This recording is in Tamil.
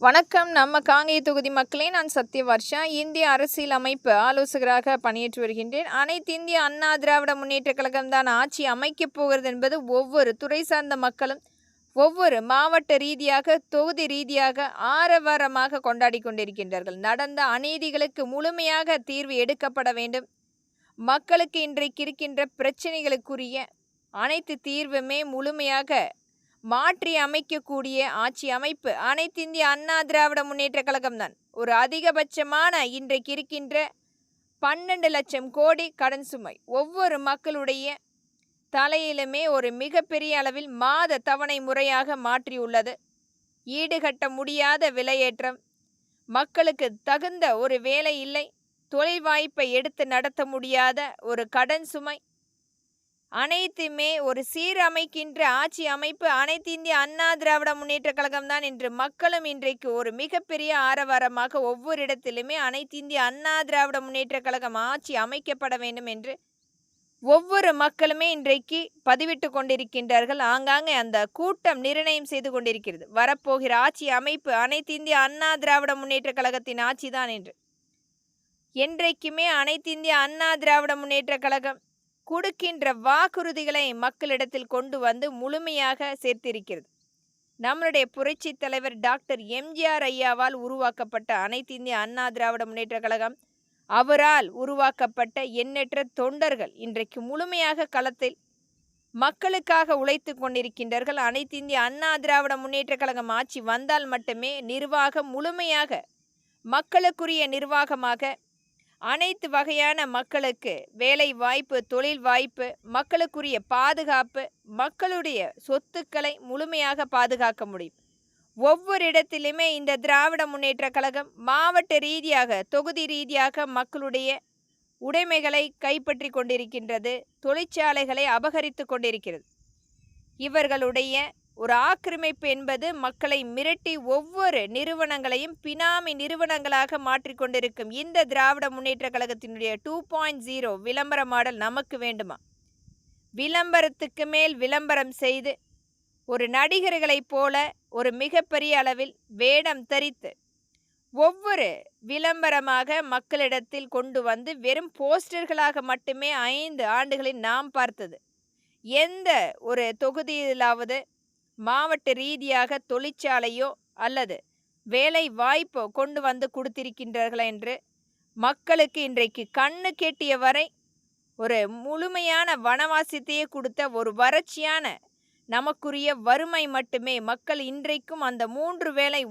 வணக்கம். நம்ம காங்கேய தொகுதி மக்களே, நான் சத்யவர்ஷா. இந்திய அரசியல் அமைப்பு ஆலோசகராக பணியாற்றி வருகின்றேன். அனைத்து இந்திய அண்ணா திராவிட முன்னேற்றக் கழகம் தான் ஆட்சி அமைக்கப் போகிறது என்பது ஒவ்வொரு துறை சார்ந்த மக்களும் ஒவ்வொரு மாவட்ட ரீதியாக, தொகுதி ரீதியாக ஆரவாரமாக கொண்டாடி கொண்டிருக்கின்றார்கள். நடந்த அநீதிகளுக்கு முழுமையாக தீர்வு எடுக்கப்பட வேண்டும். மக்களுக்கு இன்றைக்கு இருக்கின்ற பிரச்சனைகளுக்குரிய அனைத்து தீர்வுமே முழுமையாக மாற்றி அமைக்கக்கூடிய ஆட்சி அமைப்பு அனைத்து இந்திய அண்ணா திராவிட முன்னேற்ற கழகம்தான். ஒரு அதிகபட்சமான இன்றைக்கு இருக்கின்ற 12 லட்சம் கோடி கடன் சுமை ஒவ்வொரு மக்களுடைய தலையிலுமே ஒரு மிகப்பெரிய அளவில் மாத தவணை முறையாக மாற்றியுள்ளது. ஈடுகட்ட முடியாத விலையேற்றம், மக்களுக்கு தகுந்த ஒரு வேலை இல்லை, தொழில் வாய்ப்பை எடுத்து நடத்த முடியாத ஒரு கடன் சுமை, அனைத்துமே ஒரு சீரமைக்கின்ற ஆட்சி அமைப்பு அனைத்து இந்திய அண்ணா திராவிட முன்னேற்ற கழகம்தான் என்று மக்களும் இன்றைக்கு ஒரு மிகப்பெரிய ஆரவாரமாக ஒவ்வொரு இடத்திலுமே அனைத்து இந்திய அண்ணா திராவிட முன்னேற்ற கழகம் ஆட்சி அமைக்கப்பட வேண்டும் என்று ஒவ்வொரு மக்களுமே இன்றைக்கு பதிவிட்டு கொண்டிருக்கின்றார்கள். ஆங்காங்கே அந்த கூட்டம் நிர்ணயம் செய்து கொண்டிருக்கிறது. வரப்போகிற ஆட்சி அமைப்பு அனைத்து இந்திய அண்ணா திராவிட முன்னேற்ற கழகத்தின் ஆட்சிதான் என்று. என்றைக்குமே அனைத்து இந்திய அண்ணா திராவிட முன்னேற்ற கழகம் கொடுக்கின்ற வாக்குறுதிகளை மக்களிடத்தில் கொண்டு வந்து முழுமையாக சேர்த்திருக்கிறது. நம்மளுடைய புரட்சி தலைவர் டாக்டர் எம்ஜிஆர் ஐயாவால் உருவாக்கப்பட்ட அனைத்து இந்திய அண்ணா திராவிட முன்னேற்ற கழகம், அவரால் உருவாக்கப்பட்ட எண்ணற்ற தொண்டர்கள் இன்றைக்கு முழுமையாக களத்தில் மக்களுக்காக உழைத்து கொண்டிருக்கின்றார்கள். அனைத்து இந்திய அண்ணா திராவிட முன்னேற்ற கழகம் ஆட்சி வந்தால் மட்டுமே நிர்வாகம் முழுமையாக மக்களுக்குரிய நிர்வாகமாக, அனைத்து வகையான மக்களுக்கு வேலை வாய்ப்பு, தொழில் வாய்ப்பு, மக்களுக்குரிய பாதுகாப்பு, மக்களுடைய சொத்துக்களை முழுமையாக பாதுகாக்க முடியும். ஒவ்வொரு இடத்திலுமே இந்த திராவிட முன்னேற்ற கழகம் மாவட்ட ரீதியாக, தொகுதி ரீதியாக மக்களுடைய உடைமைகளை கைப்பற்றி கொண்டிருக்கின்றது, தொழிற்சாலைகளை அபகரித்து கொண்டிருக்கிறது. இவர்களுடைய ஒரு ஆக்கிரமிப்பு என்பது மக்களை மிரட்டி ஒவ்வொரு நிறுவனங்களையும் பினாமி நிறுவனங்களாக மாற்றிக்கொண்டிருக்கும் இந்த திராவிட முன்னேற்ற கழகத்தினுடைய 2.0 விளம்பர மாடல் நமக்கு வேண்டுமா? விளம்பரத்துக்கு மேல் விளம்பரம் செய்து ஒரு நடிகர்களைப் போல ஒரு மிகப்பெரிய அளவில் வேடம் தரித்து ஒவ்வொரு விளம்பரமாக மக்களிடத்தில் கொண்டு வந்து வெறும் போஸ்டர்களாக மட்டுமே 5 ஆண்டுகளில் நாம் பார்த்தது. எந்த ஒரு தொகுதியிலாவது மாவட்ட ரீதியாக தொழிற்சாலையோ அல்லது வேலை வாய்ப்போ கொண்டு வந்து கொடுத்திருக்கின்றார்கள் என்று மக்களுக்கு இன்றைக்கு கண்ணு கெட்டிய வரை ஒரு முழுமையான வனவாசத்தையே கொடுத்த ஒரு வறட்சியான நமக்குரிய வறுமை மட்டுமே. மக்கள் இன்றைக்கும் அந்த 3 வேளை